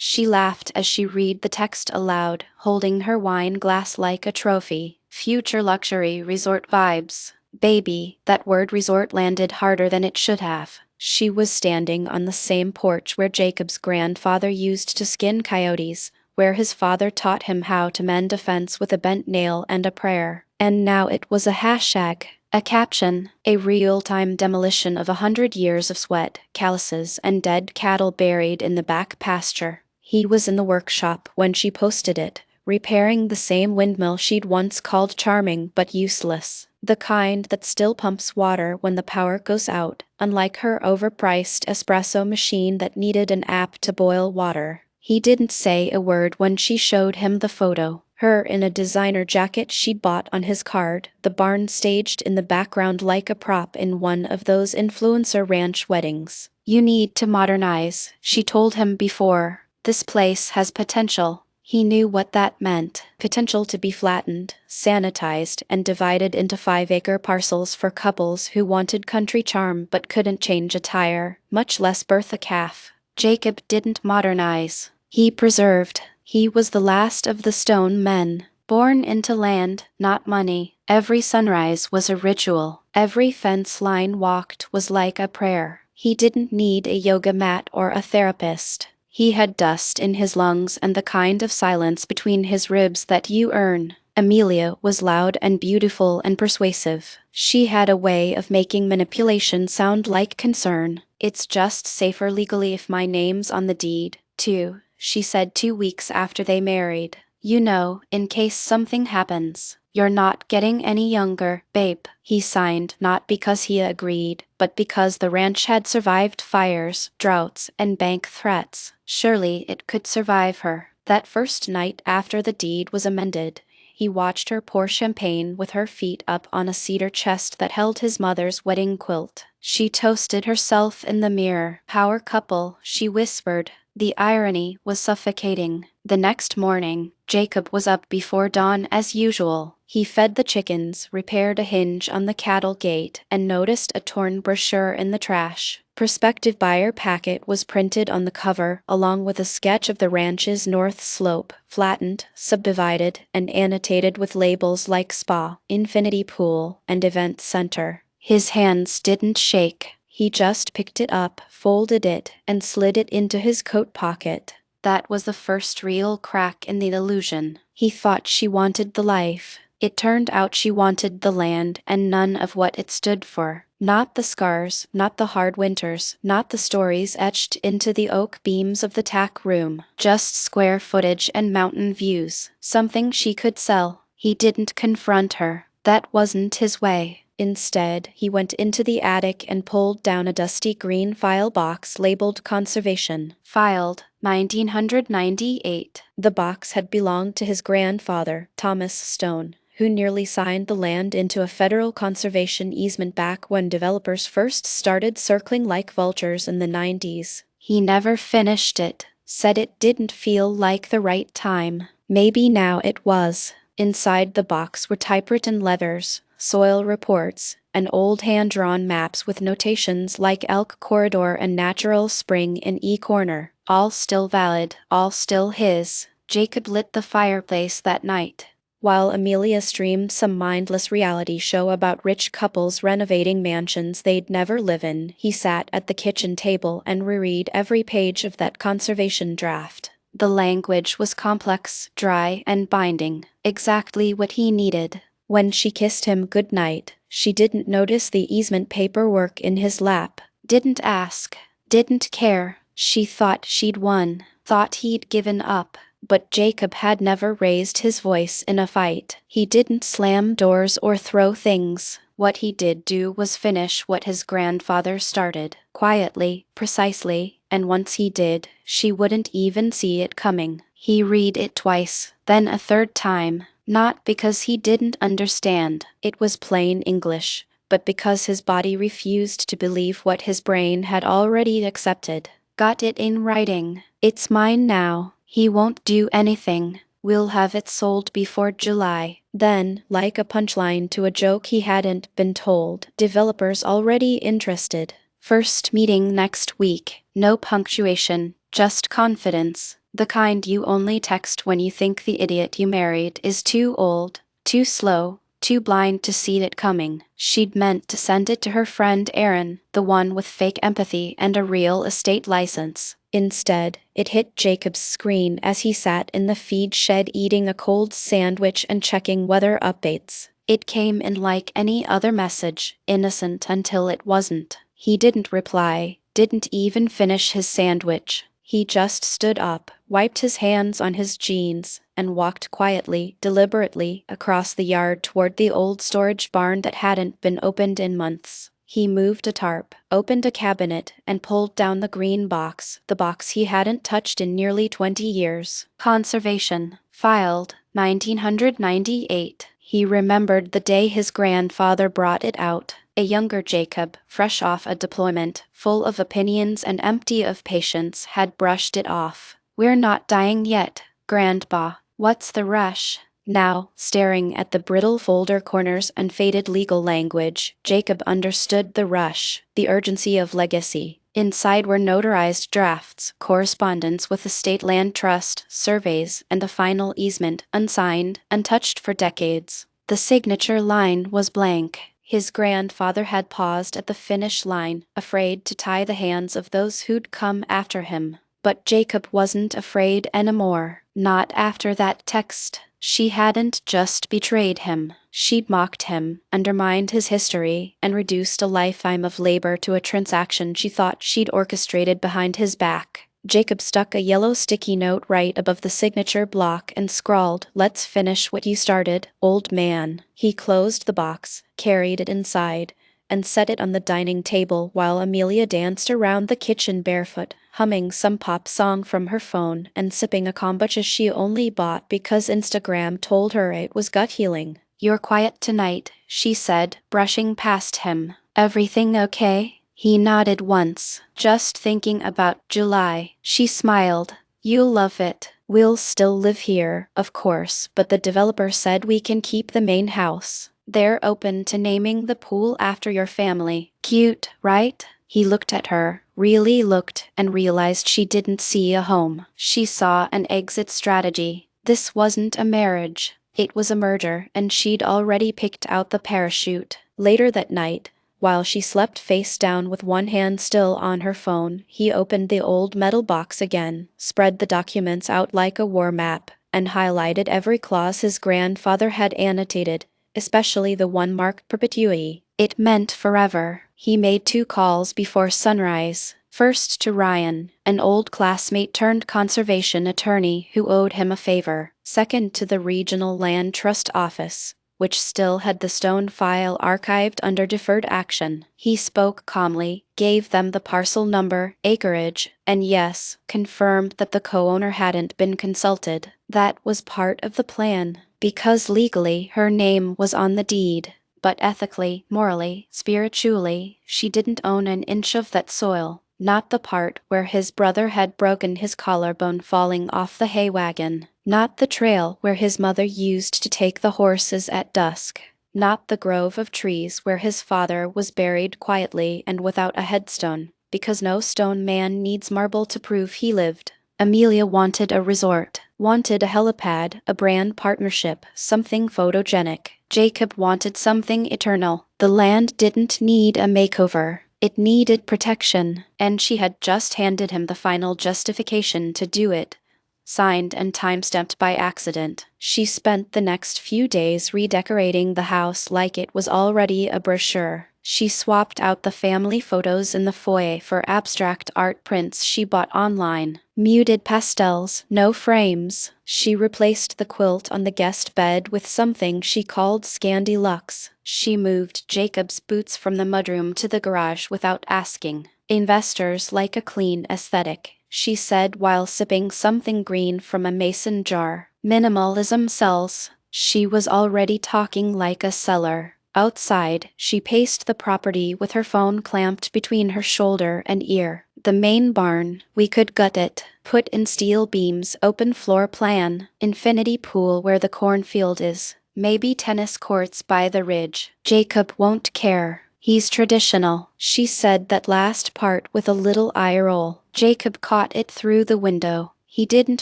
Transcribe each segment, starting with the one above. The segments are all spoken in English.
She laughed as she read the text aloud, holding her wine glass like a trophy. Future luxury resort vibes. Baby, that word resort landed harder than it should have. She was standing on the same porch where Jacob's grandfather used to skin coyotes, where his father taught him how to mend a fence with a bent nail and a prayer. And now it was a hashtag, a caption, a real-time demolition of 100 years of sweat, calluses, and dead cattle buried in the back pasture. He was in the workshop when she posted it, repairing the same windmill she'd once called charming but useless. The kind that still pumps water when the power goes out, unlike her overpriced espresso machine that needed an app to boil water. He didn't say a word when she showed him the photo. Her in a designer jacket she'd bought on his card, the barn staged in the background like a prop in one of those influencer ranch weddings. You need to modernize, she told him before. This place has potential. He knew what that meant. Potential to be flattened, sanitized, and divided into 5-acre parcels for couples who wanted country charm but couldn't change a tire, much less birth a calf. Jacob didn't modernize. He preserved. He was the last of the stone men, born into land, not money. Every sunrise was a ritual. Every fence line walked was like a prayer. He didn't need a yoga mat or a therapist. He had dust in his lungs and the kind of silence between his ribs that you earn. Amelia was loud and beautiful and persuasive. She had a way of making manipulation sound like concern. It's just safer legally if my name's on the deed, too, she said 2 weeks after they married. You know, in case something happens. You're not getting any younger, babe. He signed not because he agreed, but because the ranch had survived fires, droughts, and bank threats. Surely it could survive her. That first night after the deed was amended, he watched her pour champagne with her feet up on a cedar chest that held his mother's wedding quilt. She toasted herself in the mirror. Power couple, she whispered. The irony was suffocating. The next morning, Jacob was up before dawn as usual. He fed the chickens, repaired a hinge on the cattle gate, and noticed a torn brochure in the trash. Prospective buyer packet was printed on the cover, along with a sketch of the ranch's north slope, flattened, subdivided, and annotated with labels like spa, infinity pool, and event center. His hands didn't shake. He just picked it up, folded it, and slid it into his coat pocket. That was the first real crack in the illusion. He thought she wanted the life. It turned out she wanted the land and none of what it stood for. Not the scars, not the hard winters, not the stories etched into the oak beams of the tack room. Just square footage and mountain views. Something she could sell. He didn't confront her. That wasn't his way. Instead, he went into the attic and pulled down a dusty green file box labeled Conservation. Filed, 1998. The box had belonged to his grandfather, Thomas Stone, who nearly signed the land into a federal conservation easement back when developers first started circling like vultures in the 90s. He never finished it, said it didn't feel like the right time. Maybe now it was. Inside the box were typewritten letters, soil reports, and old hand-drawn maps with notations like Elk Corridor and Natural Spring in E Corner. All still valid, all still his. Jacob lit the fireplace that night. While Amelia streamed some mindless reality show about rich couples renovating mansions they'd never live in, he sat at the kitchen table and reread every page of that conservation draft. The language was complex, dry, and binding, exactly what he needed. When she kissed him goodnight, she didn't notice the easement paperwork in his lap, didn't ask, didn't care. She thought she'd won, thought he'd given up. But Jacob had never raised his voice in a fight. He didn't slam doors or throw things. What he did do was finish what his grandfather started, quietly, precisely, and once he did, she wouldn't even see it coming. He read it twice, then a third time, not because he didn't understand. It was plain English, but because his body refused to believe what his brain had already accepted. Got it in writing. It's mine now. He won't do anything. We'll have it sold before July. Then, like a punchline to a joke he hadn't been told, developers already interested. First meeting next week. No punctuation, just confidence. The kind you only text when you think the idiot you married is too old, too slow, too blind to see it coming. She'd meant to send it to her friend Aaron, the one with fake empathy and a real estate license. Instead, it hit Jacob's screen as he sat in the feed shed eating a cold sandwich and checking weather updates. It came in like any other message, innocent until it wasn't. He didn't reply, didn't even finish his sandwich. He just stood up, wiped his hands on his jeans, and walked quietly, deliberately, across the yard toward the old storage barn that hadn't been opened in months. He moved a tarp, opened a cabinet, and pulled down the green box, the box he hadn't touched in nearly 20 years. Conservation. Filed, 1998. He remembered the day his grandfather brought it out. A younger Jacob, fresh off a deployment, full of opinions and empty of patience, had brushed it off. "We're not dying yet, Grandpa. What's the rush?" Now, staring at the brittle folder corners and faded legal language, Jacob understood the rush, the urgency of legacy. Inside were notarized drafts, correspondence with the state land trust, surveys, and a final easement, unsigned, untouched for decades. The signature line was blank. His grandfather had paused at the finish line, afraid to tie the hands of those who'd come after him. But Jacob wasn't afraid anymore. Not after that text. She hadn't just betrayed him. She'd mocked him, undermined his history, and reduced a lifetime of labor to a transaction she thought she'd orchestrated behind his back. Jacob stuck a yellow sticky note right above the signature block and scrawled, "Let's finish what you started, old man." He closed the box, carried it inside, and set it on the dining table while Amelia danced around the kitchen barefoot, humming some pop song from her phone and sipping a kombucha she only bought because Instagram told her it was gut healing. "You're quiet tonight," she said, brushing past him. "Everything okay?" He nodded once. "Just thinking about July." She smiled. "You'll love it. We'll still live here, of course, but the developer said we can keep the main house. They're open to naming the pool after your family. Cute, right?" He looked at her, really looked, and realized she didn't see a home. She saw an exit strategy. This wasn't a marriage. It was a murder, and she'd already picked out the parachute. Later that night, while she slept face down with one hand still on her phone, he opened the old metal box again, spread the documents out like a war map, and highlighted every clause his grandfather had annotated, especially the one marked perpetuity. It meant forever. He made 2 calls before sunrise. First to Ryan, an old classmate turned conservation attorney who owed him a favor. Second to the Regional Land Trust Office, which still had the stone file archived under deferred action. He spoke calmly, gave them the parcel number, acreage, and yes, confirmed that the co-owner hadn't been consulted. That was part of the plan, because legally her name was on the deed. But ethically, morally, spiritually, she didn't own an inch of that soil. Not the part where his brother had broken his collarbone falling off the hay wagon. Not the trail where his mother used to take the horses at dusk. Not the grove of trees where his father was buried quietly and without a headstone, because no stone man needs marble to prove he lived. Amelia wanted a resort, wanted a helipad, a brand partnership, something photogenic. Jacob wanted something eternal. The land didn't need a makeover. It needed protection, and she had just handed him the final justification to do it. Signed and time-stamped by accident. She spent the next few days redecorating the house like it was already a brochure. She swapped out the family photos in the foyer for abstract art prints she bought online. Muted pastels, no frames. She replaced the quilt on the guest bed with something she called Scandi Luxe. She moved Jacob's boots from the mudroom to the garage without asking. "Investors like a clean aesthetic," she said while sipping something green from a mason jar. "Minimalism sells." She was already talking like a seller. Outside, she paced the property with her phone clamped between her shoulder and ear. "The main barn, we could gut it, put in steel beams, open floor plan, infinity pool where the cornfield is, maybe tennis courts by the ridge. Jacob won't care. He's traditional." She said that last part with a little eye roll. Jacob caught it through the window. He didn't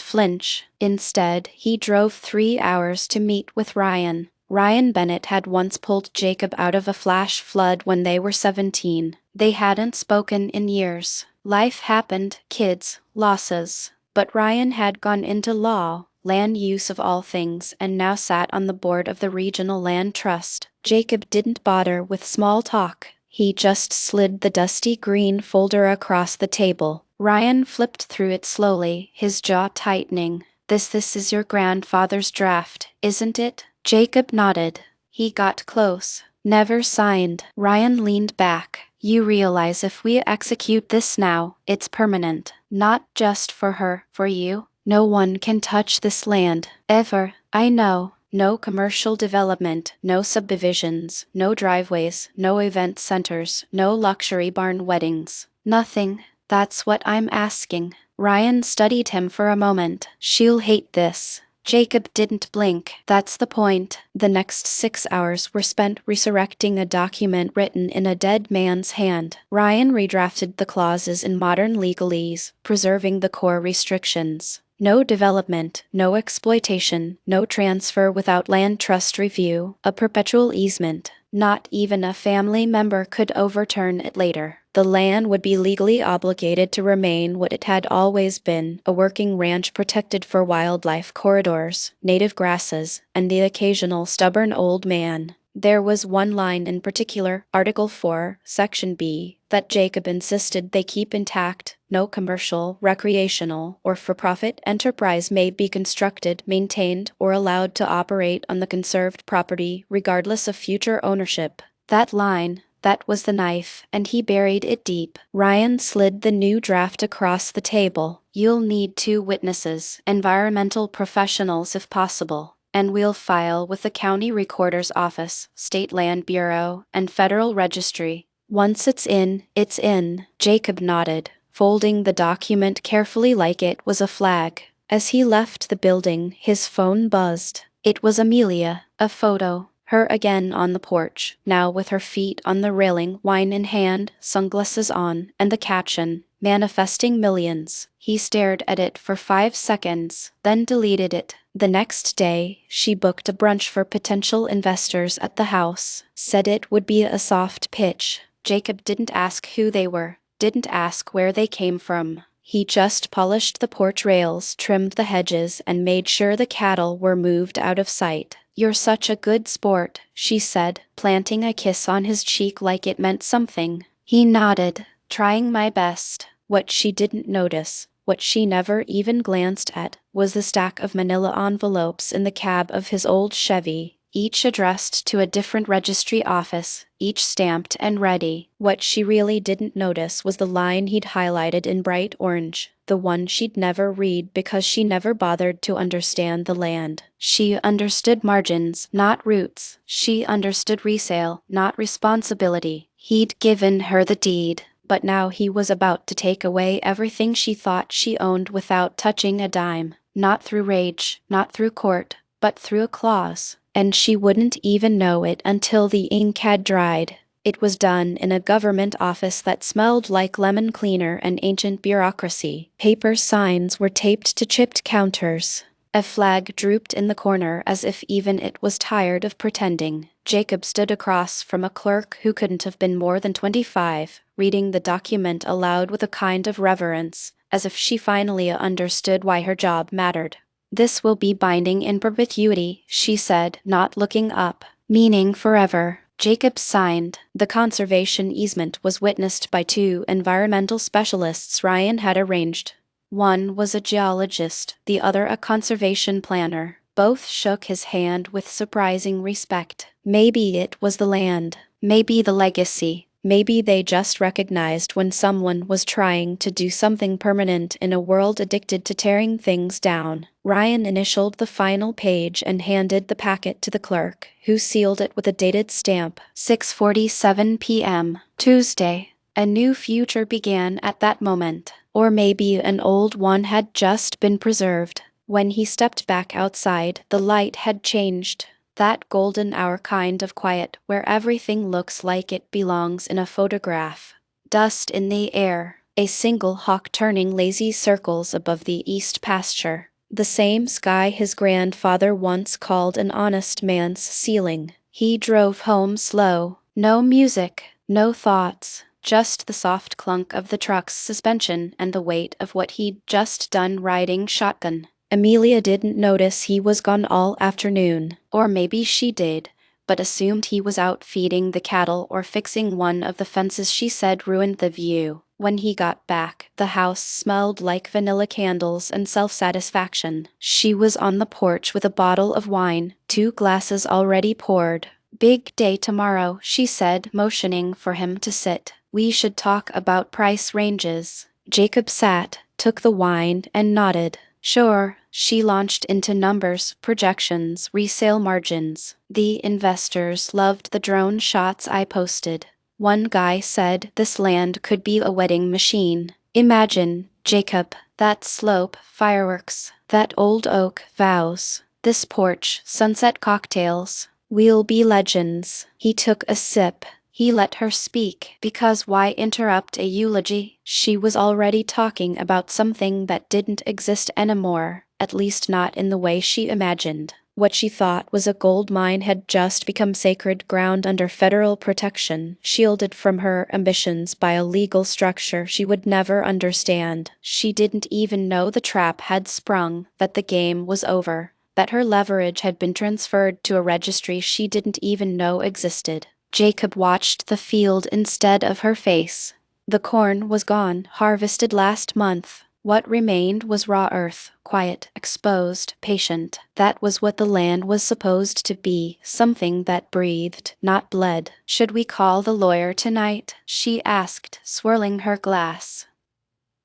flinch. Instead, he drove 3 hours to meet with Ryan. Ryan Bennett had once pulled Jacob out of a flash flood when they were 17. They hadn't spoken in years. Life happened, kids, losses. But Ryan had gone into law, land use of all things, and now sat on the board of the Regional Land Trust. Jacob didn't bother with small talk. He just slid the dusty green folder across the table. Ryan flipped through it slowly, his jaw tightening. This is your grandfather's draft, isn't it? Jacob nodded. He got close. Never signed. Ryan leaned back. You realize if we execute this now, it's permanent. Not just for her, for you. No one can touch this land, ever. I know. No commercial development, no subdivisions, no driveways, no event centers, no luxury barn weddings. Nothing. That's what I'm asking. Ryan studied him for a moment. She'll hate this. Jacob didn't blink. That's the point. The next 6 hours were spent resurrecting a document written in a dead man's hand. Ryan redrafted the clauses in modern legalese, preserving the core restrictions. No development, no exploitation, no transfer without land trust review, a perpetual easement. Not even a family member could overturn it later. The land would be legally obligated to remain what it had always been, a working ranch protected for wildlife corridors, native grasses, and the occasional stubborn old man. There was one line in particular, Article 4, Section B, that Jacob insisted they keep intact. No commercial, recreational, or for-profit enterprise may be constructed, maintained, or allowed to operate on the conserved property, regardless of future ownership. That line, that was the knife, and he buried it deep. Ryan slid the new draft across the table. You'll need 2 witnesses, environmental professionals if possible. And we'll file with the county recorder's office, state land bureau, and federal registry. Once it's in, it's in. Jacob nodded, folding the document carefully like it was a flag. As he left the building, his phone buzzed. It was Amelia, a photo. Her again on the porch, now with her feet on the railing, wine in hand, sunglasses on, and the caption, Manifesting Millions. He stared at it for 5 seconds, then deleted it. The next day, she booked a brunch for potential investors at the house, said it would be a soft pitch. Jacob didn't ask who they were, didn't ask where they came from. He just polished the porch rails, trimmed the hedges, and made sure the cattle were moved out of sight. You're such a good sport, she said, planting a kiss on his cheek like it meant something. He nodded, trying my best. What she didn't notice, what she never even glanced at, was the stack of manila envelopes in the cab of his old Chevy, each addressed to a different registry office, each stamped and ready. What she really didn't notice was the line he'd highlighted in bright orange, the one she'd never read because she never bothered to understand the land. She understood margins, not roots. She understood resale, not responsibility. He'd given her the deed, but now he was about to take away everything she thought she owned without touching a dime. Not through rage, not through court, but through a clause. And she wouldn't even know it until the ink had dried. It was done in a government office that smelled like lemon cleaner and ancient bureaucracy. Paper signs were taped to chipped counters. A flag drooped in the corner as if even it was tired of pretending. Jacob stood across from a clerk who couldn't have been more than 25, reading the document aloud with a kind of reverence, as if she finally understood why her job mattered. This will be binding in perpetuity, she said, not looking up. Meaning forever. Jacob signed. The conservation easement was witnessed by 2 environmental specialists Ryan had arranged. One was a geologist, the other a conservation planner. Both shook his hand with surprising respect. Maybe it was the land. Maybe the legacy. Maybe they just recognized when someone was trying to do something permanent in a world addicted to tearing things down. Ryan initialed the final page and handed the packet to the clerk, who sealed it with a dated stamp. 6:47 p.m. Tuesday. A new future began at that moment. Or maybe an old one had just been preserved. When he stepped back outside, the light had changed. That golden hour kind of quiet where everything looks like it belongs in a photograph. Dust in the air, a single hawk turning lazy circles above the east pasture. The same sky his grandfather once called an honest man's ceiling. He drove home slow. No music, no thoughts, just the soft clunk of the truck's suspension and the weight of what he'd just done riding shotgun. Amelia didn't notice he was gone all afternoon, or maybe she did, but assumed he was out feeding the cattle or fixing one of the fences she said ruined the view. When he got back, the house smelled like vanilla candles and self-satisfaction. She was on the porch with a bottle of wine, 2 glasses already poured. "Big day tomorrow," she said, motioning for him to sit. "We should talk about price ranges." Jacob sat, took the wine, and nodded. "Sure." She launched into numbers, projections, resale margins. "The investors loved the drone shots I posted. One guy said this land could be a wedding machine. Imagine, Jacob, that slope, fireworks, that old oak, vows, this porch, sunset cocktails. We'll be legends." He took a sip. He let her speak, because why interrupt a eulogy? She was already talking about something that didn't exist anymore, at least not in the way she imagined. What she thought was a gold mine had just become sacred ground under federal protection, shielded from her ambitions by a legal structure she would never understand. She didn't even know the trap had sprung, that the game was over, that her leverage had been transferred to a registry she didn't even know existed. Jacob watched the field instead of her face. The corn was gone, harvested last month. What remained was raw earth, quiet, exposed, patient. That was what the land was supposed to be, something that breathed, not bled. "Should we call the lawyer tonight?" she asked, swirling her glass.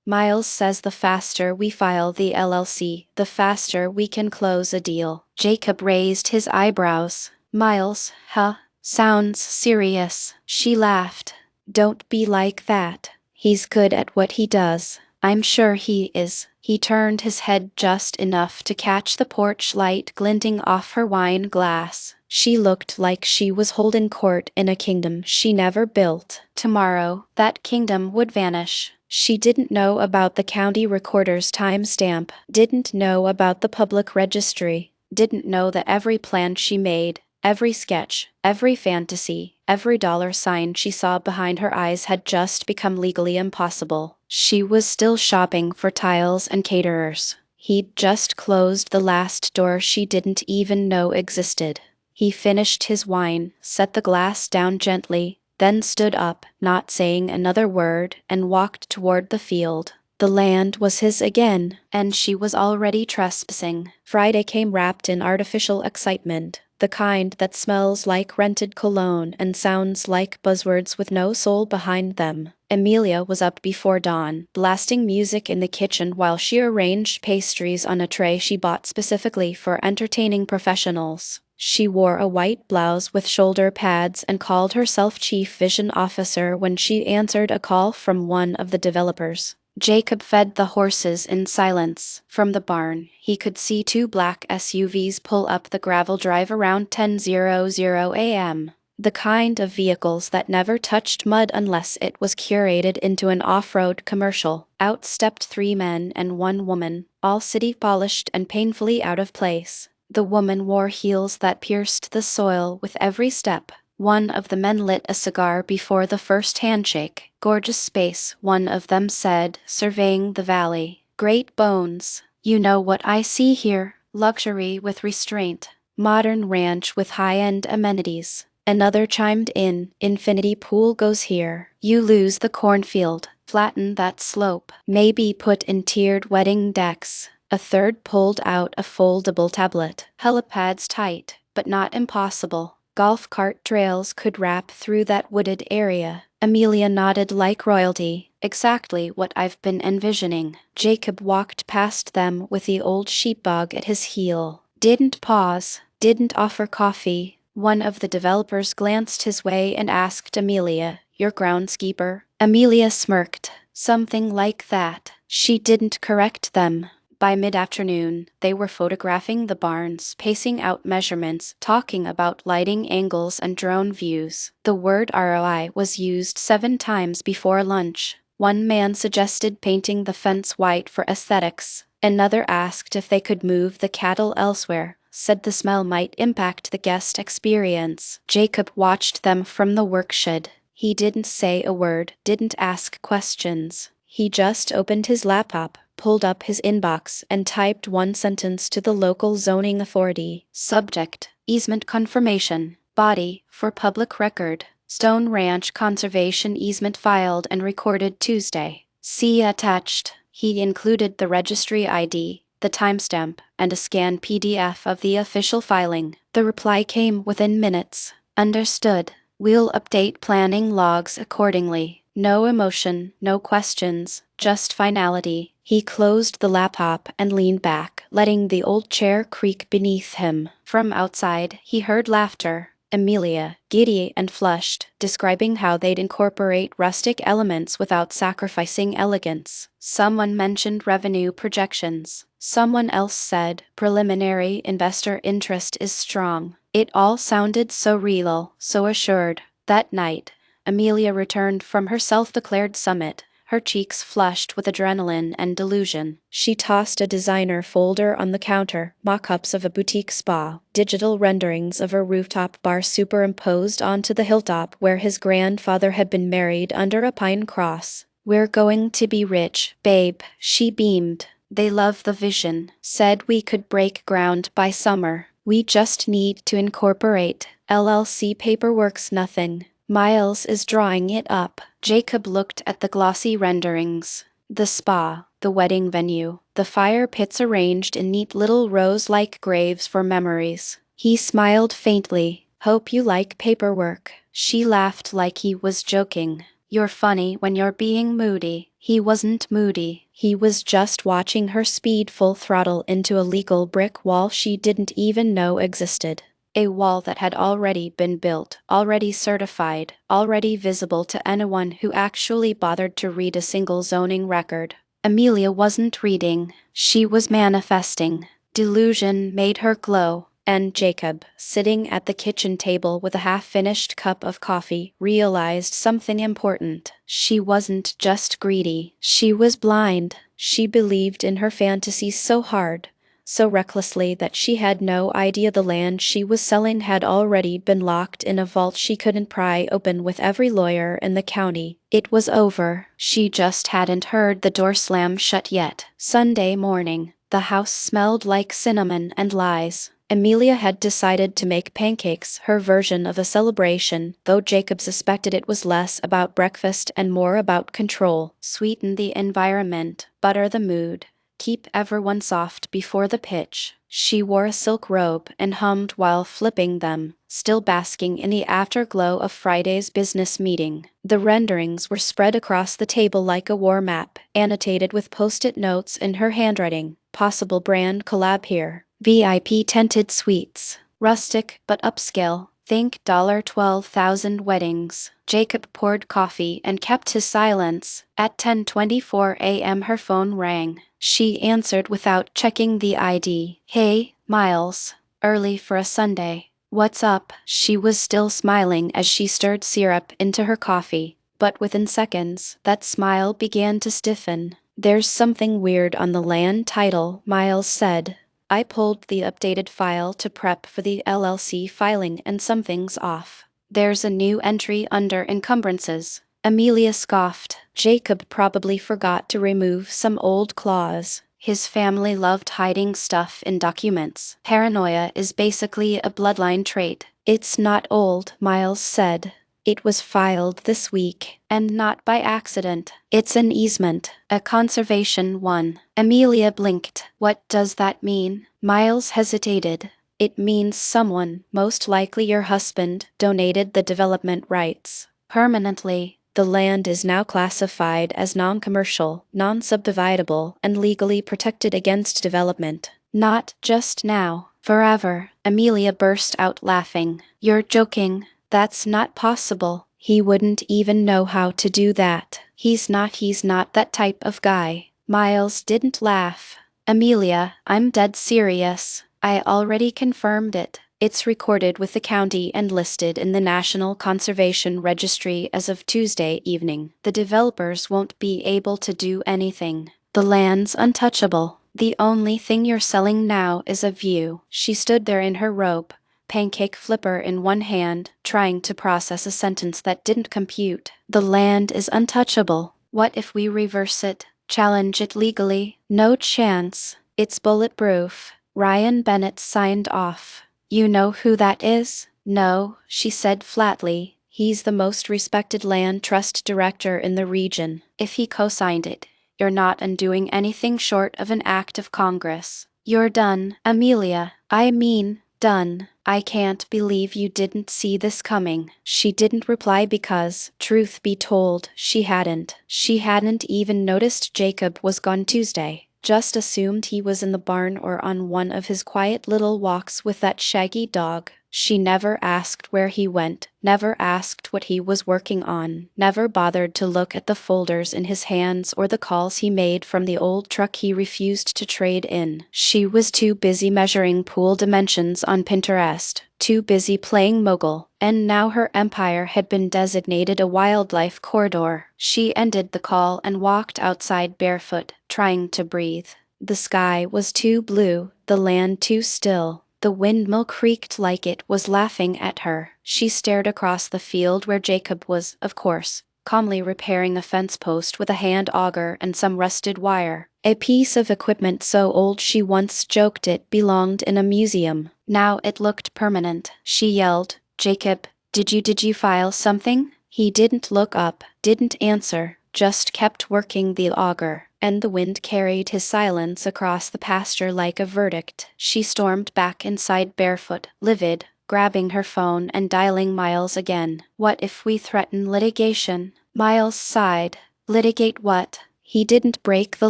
"Miles says the faster we file the LLC, the faster we can close a deal." Jacob raised his eyebrows. "Miles, huh? Sounds serious." She laughed. "Don't be like that. He's good at what he does. I'm sure he is." He turned his head just enough to catch the porch light glinting off her wine glass. She looked like she was holding court in a kingdom she never built. Tomorrow, that kingdom would vanish. She didn't know about the county recorder's timestamp, didn't know about the public registry, didn't know that every plan she made, every sketch, every fantasy, every $sign she saw behind her eyes had just become legally impossible. She was still shopping for tiles and caterers. He'd just closed the last door she didn't even know existed. He finished his wine, set the glass down gently, then stood up, not saying another word, and walked toward the field. The land was his again, and she was already trespassing. Friday came wrapped in artificial excitement, the kind that smells like rented cologne and sounds like buzzwords with no soul behind them. Amelia was up before dawn, blasting music in the kitchen while she arranged pastries on a tray she bought specifically for entertaining professionals. She wore a white blouse with shoulder pads and called herself Chief Vision Officer when she answered a call from one of the developers. Jacob fed the horses in silence. From the barn, he could see 2 black SUVs pull up the gravel drive around 10:00 a.m. The kind of vehicles that never touched mud unless it was curated into an off-road commercial. Out stepped 3 men and 1 woman, all city-polished and painfully out of place. The woman wore heels that pierced the soil with every step. One of the men lit a cigar before the first handshake. "Gorgeous space," one of them said, surveying the valley. "Great bones. You know what I see here? Luxury with restraint. Modern ranch with high-end amenities." Another chimed in, "Infinity pool goes here. You lose the cornfield. Flatten that slope. Maybe put in tiered wedding decks." A third pulled out a foldable tablet. "Helipads tight, but not impossible. Golf cart trails could wrap through that wooded area." Amelia nodded like royalty. "Exactly what I've been envisioning." Jacob walked past them with the old sheepdog at his heel. Didn't pause, didn't offer coffee. One of the developers glanced his way and asked Amelia, "Your groundskeeper?" Amelia smirked. "Something like that." She didn't correct them. By mid-afternoon, they were photographing the barns, pacing out measurements, talking about lighting angles and drone views. The word ROI was used 7 times before lunch. One man suggested painting the fence white for aesthetics. Another asked if they could move the cattle elsewhere, said the smell might impact the guest experience. Jacob watched them from the workshed. He didn't say a word, didn't ask questions. He just opened his laptop, pulled up his inbox, and typed one sentence to the local zoning authority. Subject: easement confirmation. Body: for public record. Stone Ranch Conservation Easement filed and recorded Tuesday. See attached. He included the registry ID, the timestamp, and a scanned PDF of the official filing. The reply came within minutes. Understood. We'll update planning logs accordingly. No emotion, no questions, just finality. He closed the laptop and leaned back, letting the old chair creak beneath him. From outside, he heard laughter. Amelia, giddy and flushed, describing how they'd incorporate rustic elements without sacrificing elegance. Someone mentioned revenue projections. Someone else said, preliminary investor interest is strong. It all sounded so real, so assured. That night, Amelia returned from her self-declared summit, her cheeks flushed with adrenaline and delusion. She tossed a designer folder on the counter, mock-ups of a boutique spa, digital renderings of a rooftop bar superimposed onto the hilltop where his grandfather had been married under a pine cross. "We're going to be rich, babe," she beamed. "They love the vision. Said we could break ground by summer. We just need to incorporate. LLC paperwork's nothing. Miles is drawing it up." Jacob looked at the glossy renderings. The spa, the wedding venue, the fire pits arranged in neat little rows like graves for memories. He smiled faintly. "Hope you like paperwork." She laughed like he was joking. "You're funny when you're being moody." He wasn't moody. He was just watching her speed full throttle into a legal brick wall she didn't even know existed. A wall that had already been built, already certified, already visible to anyone who actually bothered to read a single zoning record. Amelia wasn't reading. She was manifesting. Delusion made her glow. And Jacob, sitting at the kitchen table with a half-finished cup of coffee, realized something important. She wasn't just greedy. She was blind. She believed in her fantasies so hard, so recklessly, that she had no idea the land she was selling had already been locked in a vault she couldn't pry open with every lawyer in the county. It was over. She just hadn't heard the door slam shut yet. Sunday morning. The house smelled like cinnamon and lies. Amelia had decided to make pancakes, her version of a celebration, though Jacob suspected it was less about breakfast and more about control. Sweeten the environment, butter the mood, keep everyone soft before the pitch. She wore a silk robe and hummed while flipping them, still basking in the afterglow of Friday's business meeting. The renderings were spread across the table like a war map, annotated with post-it notes in her handwriting. Possible brand collab here. VIP tented suites. Rustic but upscale. Think $12,000 weddings. Jacob poured coffee and kept his silence. At 10:24 a.m. her phone rang. She answered without checking the ID. "Hey, Miles. Early for a Sunday. What's up?" She was still smiling as she stirred syrup into her coffee, but within seconds, that smile began to stiffen. "There's something weird on the land title," Miles said. "I pulled the updated file to prep for the LLC filing and something's off. There's a new entry under encumbrances." Amelia scoffed. Jacob probably forgot to remove some old clause. His family loved hiding stuff in documents. Paranoia is basically a bloodline trait. "It's not old," Miles said. "It was filed this week, and not by accident. It's an easement, a conservation one." Amelia blinked. "What does that mean?" Miles hesitated. "It means someone, most likely your husband, donated the development rights. Permanently. The land is now classified as non-commercial, non-subdividable, and legally protected against development. Not just now. Forever." Amelia burst out laughing. "You're joking. That's not possible. He wouldn't even know how to do that. He's not that type of guy." Miles didn't laugh. "Amelia, I'm dead serious. I already confirmed it. It's recorded with the county and listed in the National Conservation Registry as of Tuesday evening. The developers won't be able to do anything. The land's untouchable. The only thing you're selling now is a view. She stood there in her robe, pancake flipper in one hand, trying to process a sentence that didn't compute. The land is untouchable. What if we reverse it? Challenge it legally? No chance. It's bulletproof. Ryan Bennett signed off. You know who that is? No, she said flatly. He's the most respected land trust director in the region. If he co-signed it, you're not undoing anything short of an act of Congress. You're done, Amelia. I mean, done. I can't believe you didn't see this coming. She didn't reply because, truth be told, she hadn't. She hadn't even noticed Jacob was gone Tuesday. Just assumed he was in the barn or on one of his quiet little walks with that shaggy dog. She never asked where he went, never asked what he was working on, never bothered to look at the folders in his hands or the calls he made from the old truck he refused to trade in. She was too busy measuring pool dimensions on Pinterest, too busy playing mogul, and now her empire had been designated a wildlife corridor. She ended the call and walked outside barefoot, trying to breathe. The sky was too blue, the land too still. The windmill creaked like it was laughing at her. She stared across the field where Jacob was, of course, calmly repairing a fence post with a hand auger and some rusted wire. A piece of equipment so old she once joked it belonged in a museum. Now it looked permanent. She yelled, "Jacob, did you file something?" He didn't look up, didn't answer, just kept working the auger, and the wind carried his silence across the pasture like a verdict. She stormed back inside barefoot, livid, grabbing her phone and dialing Miles again. What if we threaten litigation? Miles sighed. Litigate what? He didn't break the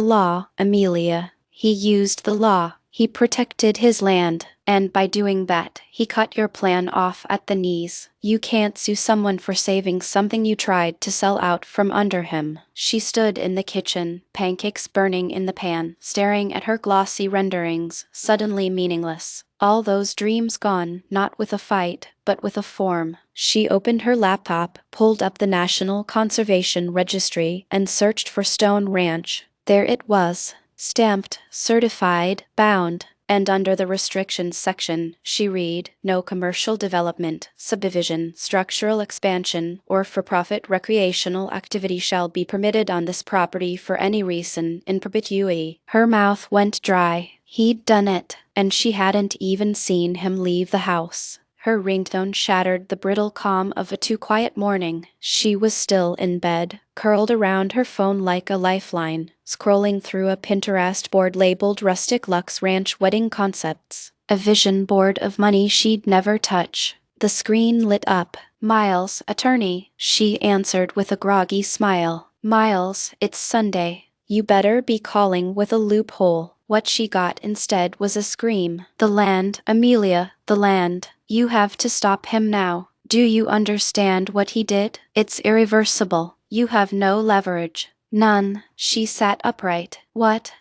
law, Amelia. He used the law. He protected his land, and by doing that, he cut your plan off at the knees. You can't sue someone for saving something you tried to sell out from under him. She stood in the kitchen, pancakes burning in the pan, staring at her glossy renderings, suddenly meaningless. All those dreams gone, not with a fight, but with a form. She opened her laptop, pulled up the National Conservation Registry, and searched for Stone Ranch. There it was. Stamped, certified, bound, and under the restrictions section, she read, no commercial development, subdivision, structural expansion, or for-profit recreational activity shall be permitted on this property for any reason in perpetuity. Her mouth went dry. He'd done it, and she hadn't even seen him leave the house. Her ringtone shattered the brittle calm of a too-quiet morning. She was still in bed, curled around her phone like a lifeline, scrolling through a Pinterest board labeled Rustic Lux Ranch Wedding Concepts, a vision board of money she'd never touch. The screen lit up. "Miles, attorney," she answered with a groggy smile. "Miles, it's Sunday. You better be calling with a loophole." What she got instead was a scream. "The land, Amelia, the land. You have to stop him now. Do you understand what he did? It's irreversible. You have no leverage." "None." She sat upright. What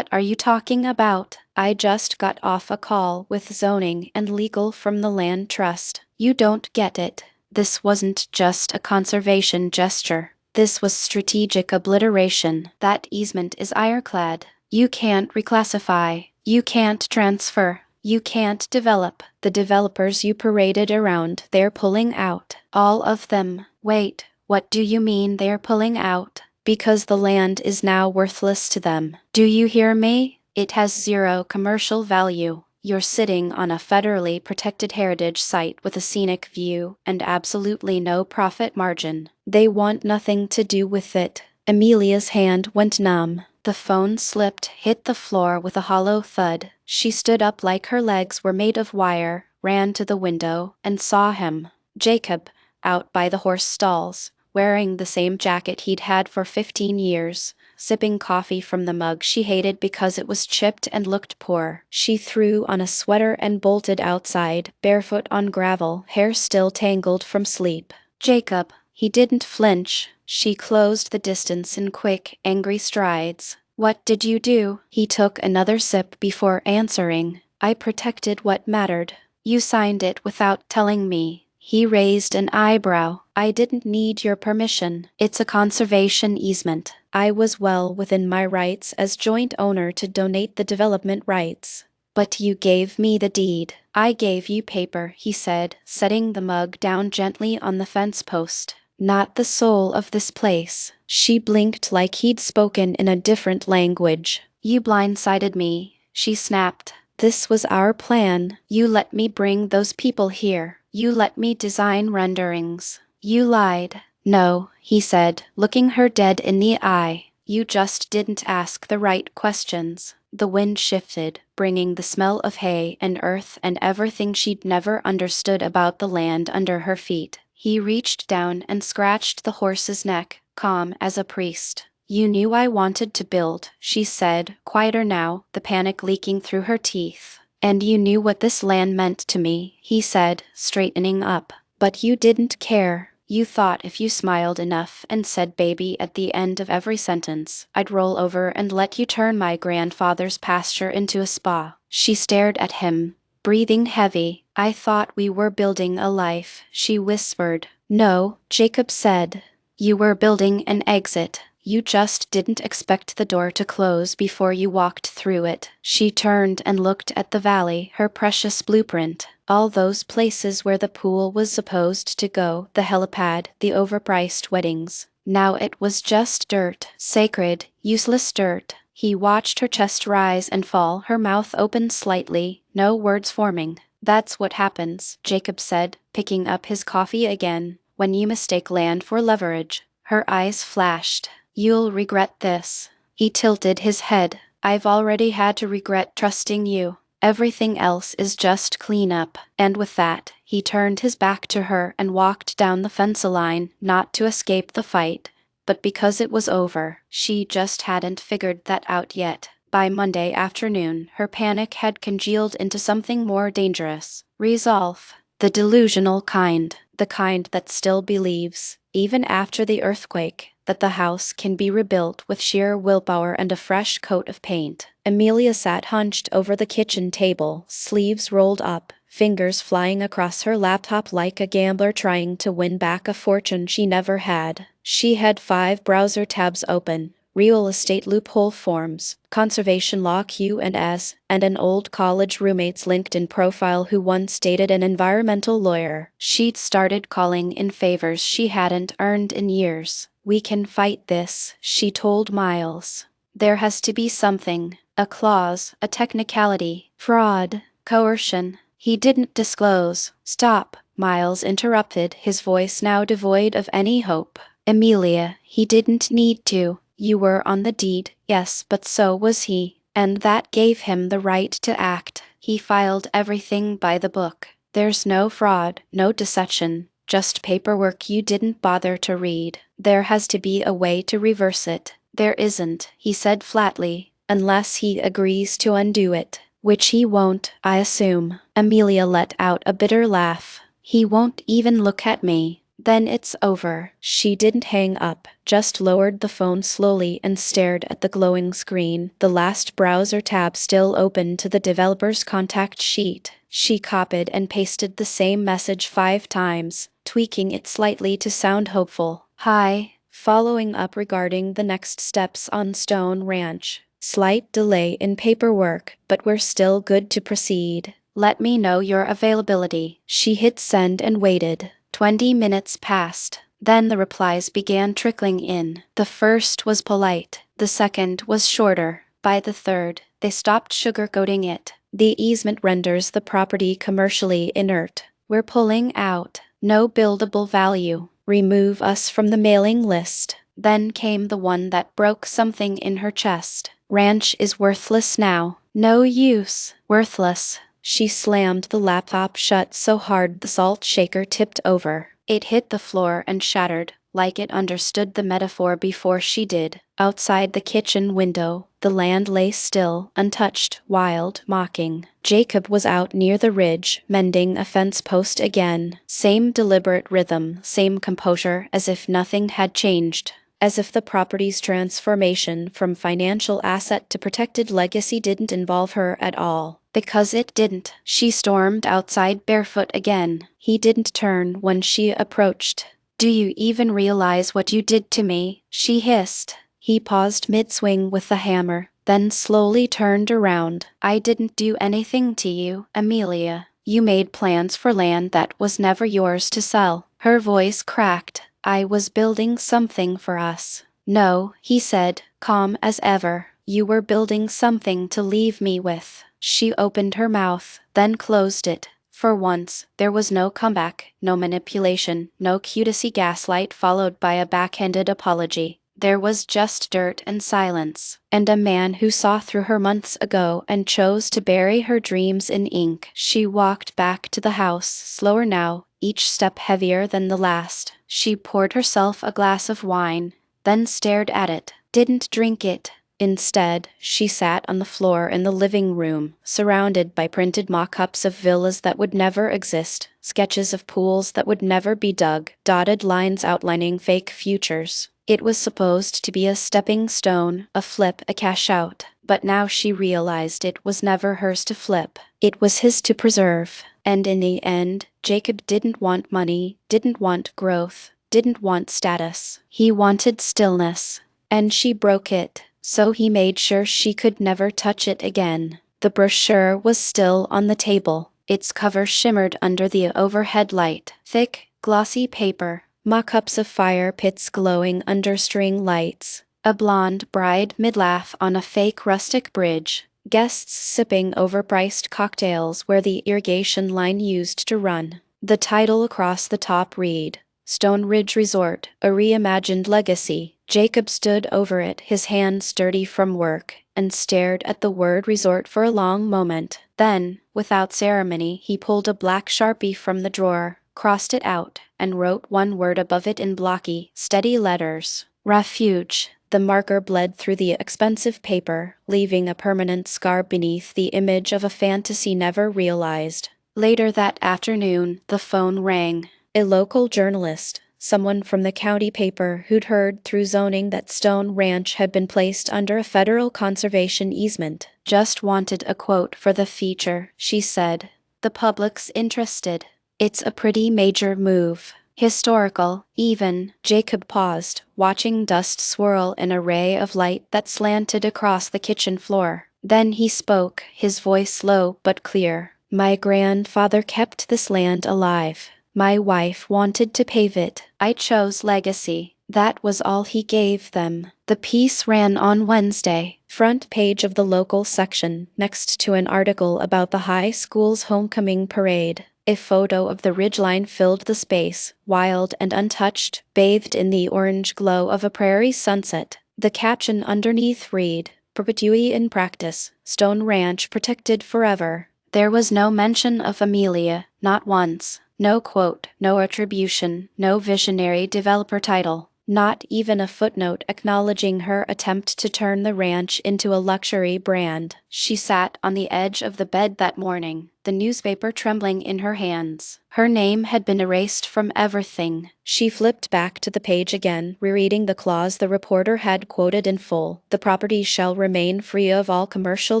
are you talking about? I just got off a call with zoning and legal from the land trust. You don't get it. This wasn't just a conservation gesture. This was strategic obliteration. That easement is ironclad. You can't reclassify. You can't transfer. You can't develop. The developers you paraded around, they're pulling out. All of them. Wait, what do you mean they're pulling out? Because the land is now worthless to them. Do you hear me? It has zero commercial value. You're sitting on a federally protected heritage site with a scenic view and absolutely no profit margin. They want nothing to do with it. Amelia's hand went numb. The phone slipped, hit the floor with a hollow thud. She stood up like her legs were made of wire, ran to the window, and saw him. Jacob, out by the horse stalls, wearing the same jacket he'd had for 15 years, sipping coffee from the mug she hated because it was chipped and looked poor. She threw on a sweater and bolted outside, barefoot on gravel, hair still tangled from sleep. Jacob. He didn't flinch. She closed the distance in quick, angry strides. "What did you do?" He took another sip before answering. "I protected what mattered." You signed it without telling me. He raised an eyebrow. I didn't need your permission. It's a conservation easement. I was well within my rights as joint owner to donate the development rights. But you gave me the deed. I gave you paper, he said, setting the mug down gently on the fence post. Not the soul of this place. She blinked like he'd spoken in a different language. You blindsided me, she snapped. This was our plan. You let me bring those people here. You let me design renderings. You lied. No, he said, looking her dead in the eye. You just didn't ask the right questions. The wind shifted, bringing the smell of hay and earth and everything she'd never understood about the land under her feet. He reached down and scratched the horse's neck, calm as a priest. You knew I wanted to build, she said, quieter now, the panic leaking through her teeth. And you knew what this land meant to me, he said, straightening up. But you didn't care. You thought if you smiled enough and said baby at the end of every sentence, I'd roll over and let you turn my grandfather's pasture into a spa. She stared at him, breathing heavy. I thought we were building a life, she whispered. No, Jacob said. You were building an exit. You just didn't expect the door to close before you walked through it. She turned and looked at the valley, her precious blueprint. All those places where the pool was supposed to go, the helipad, the overpriced weddings. Now it was just dirt, sacred, useless dirt. He watched her chest rise and fall, her mouth opened slightly, no words forming. That's what happens, Jacob said, picking up his coffee again, when you mistake land for leverage. Her eyes flashed. You'll regret this. He tilted his head. I've already had to regret trusting you. Everything else is just cleanup. And with that, he turned his back to her and walked down the fence line, not to escape the fight, but because it was over. She just hadn't figured that out yet. By Monday afternoon, her panic had congealed into something more dangerous. Resolve. The delusional kind. The kind that still believes, even after the earthquake, that the house can be rebuilt with sheer willpower and a fresh coat of paint. Amelia sat hunched over the kitchen table, sleeves rolled up, fingers flying across her laptop like a gambler trying to win back a fortune she never had. She had 5 browser tabs open: real estate loophole forms, conservation law Q&S, and an old college roommate's LinkedIn profile who once dated an environmental lawyer. She'd started calling in favors she hadn't earned in years. We can fight this, she told Miles. There has to be something, a clause, a technicality, fraud, coercion. He didn't disclose. Stop, Miles interrupted, his voice now devoid of any hope. Amelia, he didn't need to. You were on the deed, yes, but so was he. And that gave him the right to act. He filed everything by the book. There's no fraud, no deception, just paperwork you didn't bother to read. There has to be a way to reverse it. There isn't, he said flatly, unless he agrees to undo it. Which he won't, I assume. Amelia let out a bitter laugh. He won't even look at me. Then it's over. She didn't hang up, just lowered the phone slowly and stared at the glowing screen, the last browser tab still open to the developer's contact sheet. She copied and pasted the same message 5 times, tweaking it slightly to sound hopeful. Hi, following up regarding the next steps on Stone Ranch. Slight delay in paperwork, but we're still good to proceed. Let me know your availability. She hit send and waited. 20 minutes passed. Then the replies began trickling in. The first was polite. The second was shorter. By the third, they stopped sugarcoating it. The easement renders the property commercially inert. We're pulling out. No buildable value. Remove us from the mailing list. Then came the one that broke something in her chest. Ranch is worthless now. No use. Worthless. She slammed the laptop shut so hard the salt shaker tipped over. It hit the floor and shattered, like it understood the metaphor before she did. Outside the kitchen window, the land lay still, untouched, wild, mocking. Jacob was out near the ridge, mending a fence post again. Same deliberate rhythm, same composure, as if nothing had changed. As if the property's transformation from financial asset to protected legacy didn't involve her at all. Because it didn't. She stormed outside barefoot again. He didn't turn when she approached. Do you even realize what you did to me? She hissed. He paused mid-swing with the hammer, then slowly turned around. I didn't do anything to you, Amelia. You made plans for land that was never yours to sell. Her voice cracked. I was building something for us. No, he said, calm as ever. You were building something to leave me with. She opened her mouth, then closed it. For once, there was no comeback, no manipulation, no cutesy gaslight followed by a backhanded apology. There was just dirt and silence, and a man who saw through her months ago and chose to bury her dreams in ink. She walked back to the house, slower now, each step heavier than the last. She poured herself a glass of wine, then stared at it, didn't drink it. Instead, she sat on the floor in the living room, surrounded by printed mock-ups of villas that would never exist, sketches of pools that would never be dug, dotted lines outlining fake futures. It was supposed to be a stepping stone, a flip, a cash out, but now she realized it was never hers to flip. It was his to preserve. And in the end, Jacob didn't want money, didn't want growth, didn't want status. He wanted stillness. And she broke it. So he made sure she could never touch it again. The brochure was still on the table. Its cover shimmered under the overhead light. Thick, glossy paper. Mock-ups of fire pits glowing under string lights. A blonde bride mid-laugh on a fake rustic bridge. Guests sipping overpriced cocktails where the irrigation line used to run. The title across the top read, Stone Ridge Resort, a reimagined legacy. Jacob stood over it, his hands dirty from work, and stared at the word resort for a long moment. Then, without ceremony, he pulled a black Sharpie from the drawer, crossed it out, and wrote one word above it in blocky, steady letters. Refuge. The marker bled through the expensive paper, leaving a permanent scar beneath the image of a fantasy never realized. Later that afternoon, the phone rang. A local journalist, someone from the county paper who'd heard through zoning that Stone Ranch had been placed under a federal conservation easement, just wanted a quote for the feature, she said. The public's interested. It's a pretty major move. Historical, even. Jacob paused, watching dust swirl in a ray of light that slanted across the kitchen floor. Then he spoke, his voice low but clear. My grandfather kept this land alive. My wife wanted to pave it. I chose legacy. That was all he gave them. The piece ran on Wednesday, front page of the local section, next to an article about the high school's homecoming parade. A photo of the ridgeline filled the space, wild and untouched, bathed in the orange glow of a prairie sunset. The caption underneath read, Perpetuity in practice, Stone Ranch protected forever. There was no mention of Amelia, not once. No quote, no attribution, no visionary developer title. Not even a footnote acknowledging her attempt to turn the ranch into a luxury brand. She sat on the edge of the bed that morning, the newspaper trembling in her hands. Her name had been erased from everything. She flipped back to the page again, rereading the clause the reporter had quoted in full. The property shall remain free of all commercial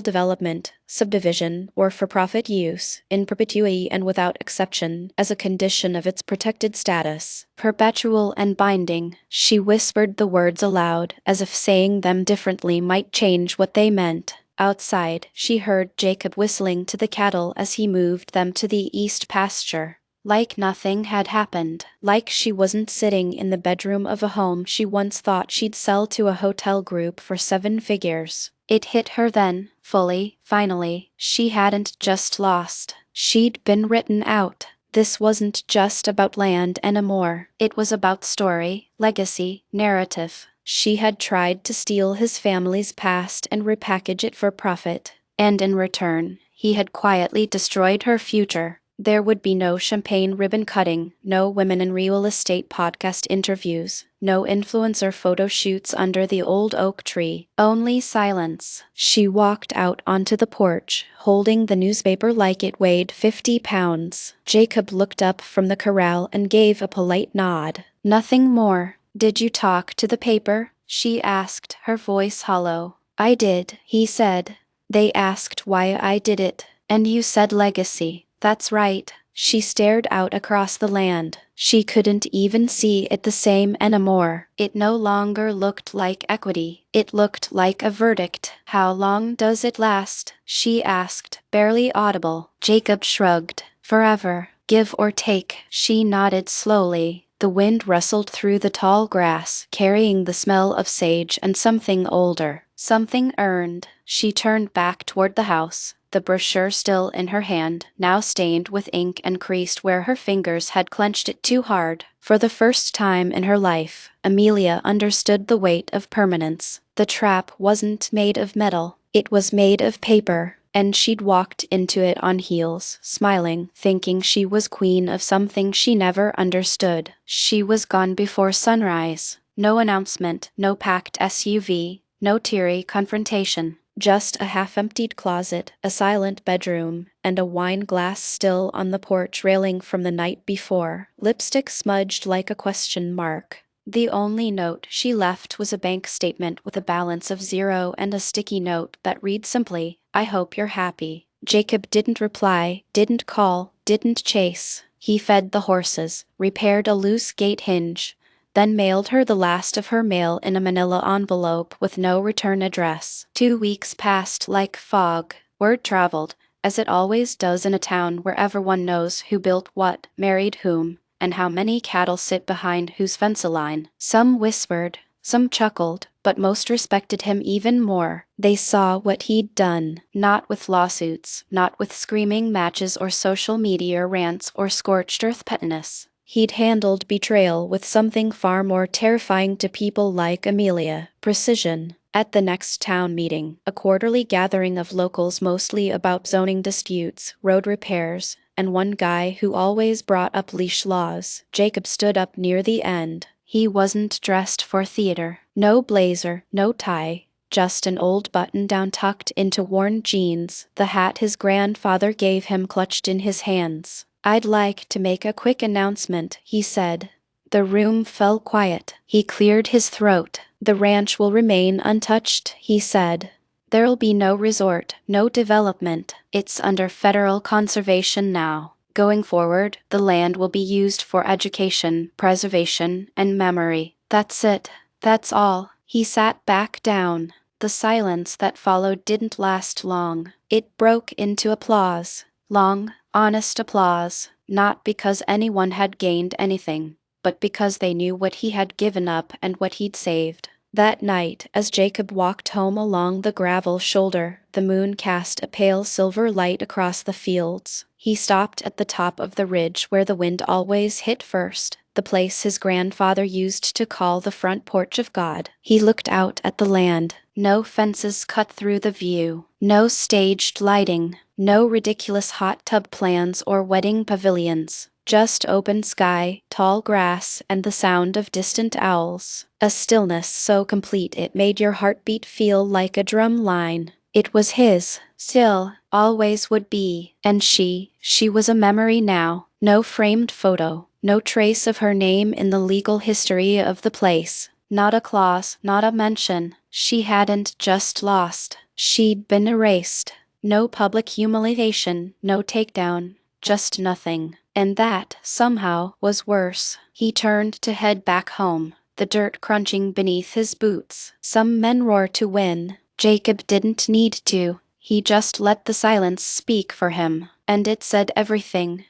development, subdivision, or for-profit use, in perpetuity and without exception, as a condition of its protected status. Perpetual and binding. She whispered the words aloud, as if saying them differently might change what they meant. Outside, she heard Jacob whistling to the cattle as he moved them to the east pasture. Like nothing had happened. Like she wasn't sitting in the bedroom of a home she once thought she'd sell to a hotel group for 7 figures. It hit her then, fully, finally. She hadn't just lost. She'd been written out. This wasn't just about land anymore. It was about story, legacy, narrative. She had tried to steal his family's past and repackage it for profit. And in return, he had quietly destroyed her future. There would be no champagne ribbon cutting, no women in real estate podcast interviews, no influencer photo shoots under the old oak tree, only silence. She walked out onto the porch, holding the newspaper like it weighed 50 pounds. Jacob looked up from the corral and gave a polite nod. Nothing more. Did you talk to the paper? She asked, her voice hollow. I did, he said. They asked why I did it. And you said legacy. That's right. She stared out across the land. She couldn't even see it the same anymore. It no longer looked like equity. It looked like a verdict. How long does it last? She asked, barely audible. Jacob shrugged. Forever. Give or take. She nodded slowly. The wind rustled through the tall grass, carrying the smell of sage and something older. Something earned. She turned back toward the house, the brochure still in her hand, now stained with ink and creased where her fingers had clenched it too hard. For the first time in her life, Amelia understood the weight of permanence. The trap wasn't made of metal, it was made of paper. And she'd walked into it on heels, smiling, thinking she was queen of something she never understood. She was gone before sunrise. No announcement, no packed SUV, no teary confrontation. Just a half-emptied closet, a silent bedroom, and a wine glass still on the porch railing from the night before, lipstick smudged like a question mark. The only note she left was a bank statement with a balance of 0 and a sticky note that read simply, "I hope you're happy." Jacob didn't reply, didn't call, didn't chase. He fed the horses, repaired a loose gate hinge, then mailed her the last of her mail in a manila envelope with no return address. 2 weeks passed like fog. Word traveled, as it always does in a town where everyone knows who built what, married whom, and how many cattle sit behind whose fence line. Some whispered, some chuckled, but most respected him even more. They saw what he'd done, not with lawsuits, not with screaming matches or social media rants or scorched earth pettiness. He'd handled betrayal with something far more terrifying to people like Amelia: precision. At the next town meeting, a quarterly gathering of locals mostly about zoning disputes, road repairs, and one guy who always brought up leash laws, Jacob stood up near the end. He wasn't dressed for theater. No blazer, no tie, just an old button-down tucked into worn jeans, the hat his grandfather gave him clutched in his hands. "I'd like to make a quick announcement," he said. The room fell quiet. He cleared his throat. "The ranch will remain untouched," he said. "There'll be no resort, no development. It's under federal conservation now. Going forward, the land will be used for education, preservation, and memory. That's it. That's all." He sat back down. The silence that followed didn't last long. It broke into applause. Long, honest applause. Not because anyone had gained anything, but because they knew what he had given up and what he'd saved. That night, as Jacob walked home along the gravel shoulder, the moon cast a pale silver light across the fields. He stopped at the top of the ridge where the wind always hit first, the place his grandfather used to call the front porch of God. He looked out at the land. No fences cut through the view. No staged lighting. No ridiculous hot tub plans or wedding pavilions. Just open sky, tall grass, and the sound of distant owls. A stillness so complete it made your heartbeat feel like a drum line. It was his, still, always would be. And she was a memory now. No framed photo, no trace of her name in the legal history of the place. Not a clause, not a mention. She hadn't just lost. She'd been erased. No public humiliation, no takedown, just nothing. And that, somehow, was worse. He turned to head back home, the dirt crunching beneath his boots. Some men roar to win. Jacob didn't need to. He just let the silence speak for him. And it said everything.